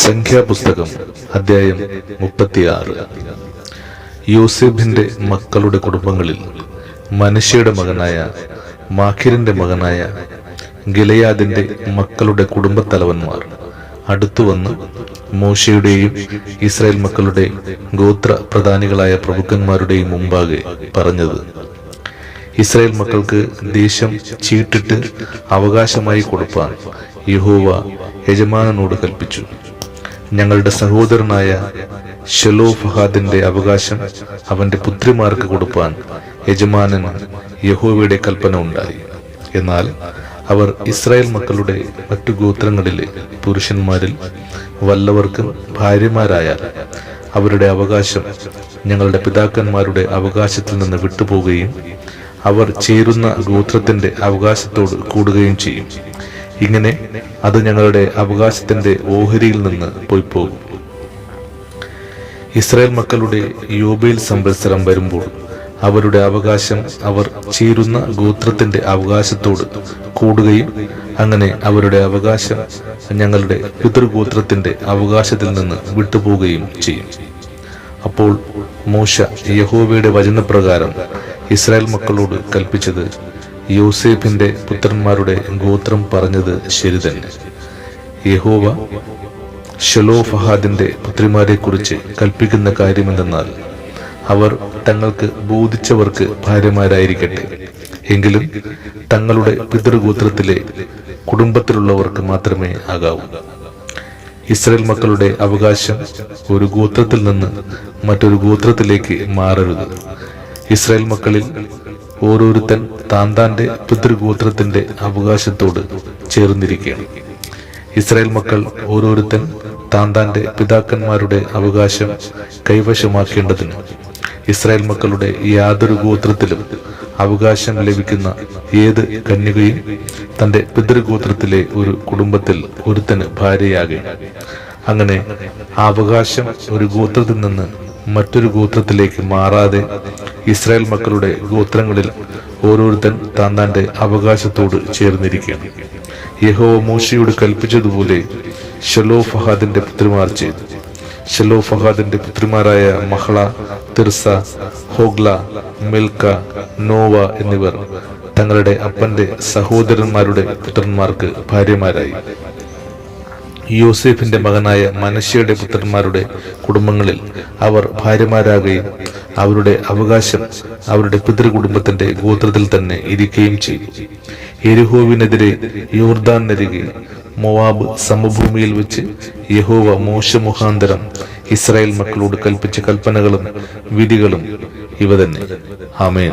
സംഖ്യാപുസ്തകം അധ്യായം 36. യോസേഫിന്റെ മക്കളുടെ കുടുംബങ്ങളിൽ മനശ്ശെയുടെ മകനായ മാഖീരിന്റെ മകനായ ഗിലെയാദിന്റെ മക്കളുടെ കുടുംബത്തലവന്മാർ അടുത്തുവന്ന് മോശയുടെയും ഇസ്രായേൽ മക്കളുടെ ഗോത്ര പ്രധാനികളായ പ്രഭുക്കന്മാരുടെയും മുമ്പാകെ പറഞ്ഞത്: ഇസ്രായേൽ മക്കൾക്ക് ദേശം ചീട്ടിട്ട് അവകാശമായി കൊടുപ്പാൻ യഹോവ യജമാനനോട് കൽപ്പിച്ചു. ഞങ്ങളുടെ സഹോദരനായ ശെലോഫഹാദിന്റെ അവകാശം അവന്റെ പുത്രിമാർക്ക് കൊടുപ്പാൻ യജമാനന് യഹോവയുടെ കൽപ്പന ഉണ്ടായി. എന്നാൽ അവർ ഇസ്രായേൽ മക്കളുടെ മറ്റു ഗോത്രങ്ങളിലെ പുരുഷന്മാരിൽ വല്ലവർക്കും ഭാര്യമാരായാൽ അവരുടെ അവകാശം ഞങ്ങളുടെ പിതാക്കന്മാരുടെ അവകാശത്തിൽ നിന്ന് വിട്ടുപോകുകയും അവർ ചേരുന്ന ഗോത്രത്തിന്റെ അവകാശത്തോട് കൂടുകയും ചെയ്യും. ഇങ്ങനെ അത് ഞങ്ങളുടെ അവകാശത്തിന്റെ ഓഹരിയിൽ നിന്ന് പോയിപ്പോകും. ഇസ്രായേൽ മക്കളുടെ യോബേൽ സംവത്സരം വരുമ്പോൾ അവരുടെ അവകാശം അവർ ചേരുന്ന ഗോത്രത്തിന്റെ അവകാശത്തോട് കൂടുകയും അങ്ങനെ അവരുടെ അവകാശം ഞങ്ങളുടെ പിതൃഗോത്രത്തിന്റെ അവകാശത്തിൽ നിന്ന് വിട്ടുപോകുകയും ചെയ്യും. അപ്പോൾ മോശ യഹോവയുടെ വചനപ്രകാരം ഇസ്രായേൽ മക്കളോട് കൽപ്പിച്ചത്: യോസേഫിന്റെ പുത്രന്മാരുടെ ഗോത്രം പറഞ്ഞത് ശരി തന്നെ. യഹോവ ശെലോഫഹാദിന്റെ പുത്രിമാരെ കുറിച്ച് കൽപ്പിക്കുന്ന കാര്യമെന്തെന്നാൽ, അവർ തങ്ങൾക്ക് ബോധിച്ചവർക്ക് ഭാര്യമാരായിരിക്കട്ടെ, എങ്കിലും തങ്ങളുടെ പിതൃഗോത്രത്തിലെ കുടുംബത്തിലുള്ളവർക്ക് മാത്രമേ ആകാവൂ. ഇസ്രായേൽ മക്കളുടെ അവകാശം ഒരു ഗോത്രത്തിൽ നിന്ന് മറ്റൊരു ഗോത്രത്തിലേക്ക് മാറരുത്. ഇസ്രായേൽ മക്കളിൽ ഓരോരുത്തൻ താന്താന്റെ പിതൃഗോത്രത്തിന്റെ അവകാശത്തോട് ചേർന്നിരിക്കുകയാണ്. ഇസ്രായേൽ മക്കൾ ഓരോരുത്തൻ താന്താന്റെ പിതാക്കന്മാരുടെ അവകാശം കൈവശമാക്കേണ്ടതിന് ഇസ്രായേൽ മക്കളുടെ യാതൊരു ഗോത്രത്തിലും അവകാശം ലഭിക്കുന്ന ഏത് കന്യകയും തന്റെ പിതൃഗോത്രത്തിലെ ഒരു കുടുംബത്തിൽ ഒരുത്തന് ഭാര്യയാകെ. അങ്ങനെ ആ അവകാശം ഒരു ഗോത്രത്തിൽ നിന്ന് മറ്റൊരു ഗോത്രത്തിലേക്ക് മാറാതെ ഇസ്രായേൽ മക്കളുടെ ഗോത്രങ്ങളിൽ ഓരോരുത്തൻ താന്താന്റെ അവകാശത്തോട് ചേർന്നിരിക്കുകയാണ്. യഹോവ മോശയോട് കൽപ്പിച്ചതുപോലെ ശെലോഫഹാദിന്റെ പുത്രിമാർ ചെയ്തു. ശെലോഫഹാദിന്റെ പുത്രിമാരായ മഹ്ള, തിർസ, ഹോഗ്ല, മിൽക്ക, നോവ എന്നിവർ തങ്ങളുടെ അപ്പന്റെ സഹോദരന്മാരുടെ പുത്രന്മാർക്ക് ഭാര്യമാരായി. യോസേഫിന്റെ മകനായ മനശ്ശെയുടെ പുത്രന്മാരുടെ കുടുംബങ്ങളിൽ അവർ ഭാര്യമാരാകുകയും അവരുടെ അവകാശം അവരുടെ പിതൃകുടുംബത്തിന്റെ ഗോത്രത്തിൽ തന്നെ ഇരിക്കുകയും ചെയ്തു. യെരിഹോവിനെതിരെ യോർദാനരികെ മോവാബ് സമഭൂമിയിൽ വെച്ച് യഹോവ മോശ മുഖാന്തരം ഇസ്രായേൽ മക്കളോട് കൽപ്പിച്ച കൽപ്പനകളും വിധികളും ഇവ തന്നെ. ആമേൻ.